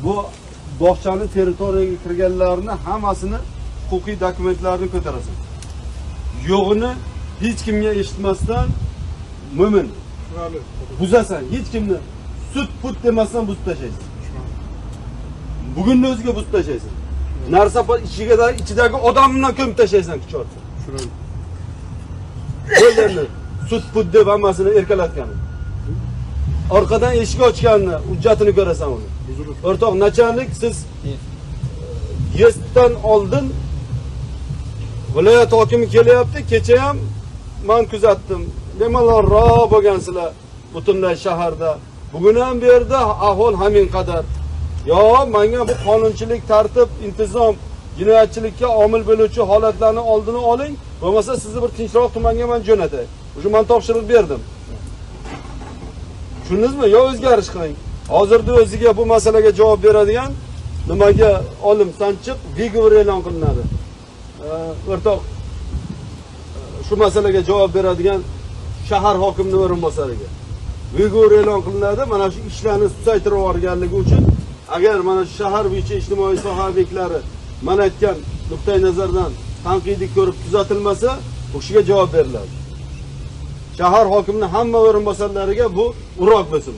bu bog'chani territoriyaga kirganlarni hammasini huquqiy dokumentlarini ko'tarasan. Yo'g'ini hech kimga eshitmasdan mo'min buzasan, hech kimni sut put demasdan buzib tashlaysan. Bugunning o'ziga buzib tashlaysan. Narsapar ichidagi odamni ko'mib tashlaysan kuchotsa. O'zlarini sut put deb hammasini erkalatgan. Orqadan eshik ochganni, hujjatini ko'rasan uni. O'rtoq nachalnik, siz yesdan oldin viloyat hokimi kelyapti, kecha ham men kuzatdim. Bemalolroq bo'lgansizlar butunlay shaharda. Bugun ham bu yerda ahvol hamin qadar. Yo, menga bu qonunchilik, tartib, intizom, jinoyatchilikka omil bo'luvchi holatlarni oldini oling, bo'lmasa sizni bir tinchroq tumanga men jo'natay. O'sha men topshiriq berdim. Tushundingizmi? Yo o'zgarish qiling. Hozirda o'ziga bu masalaga javob beradigan nimaga olim Sanchiq Vigovor e'lon qilinadi. O'rtoq shu masalaga javob beradigan shahar hokimining o'rinbosariga Vigovor e'lon qilinadi. Mana shu ishlarni susaytirib yuborganligi uchun agar mana shu shahar bo'yicha ijtimoiy soha obyektlari men aytgan nuqtai nazardan tanqidiy ko'rib tuzatilmasa, o'shiga javob beriladi. Shahar hokimining hamma o'rinbosarlariga bu uroq bo'lsin.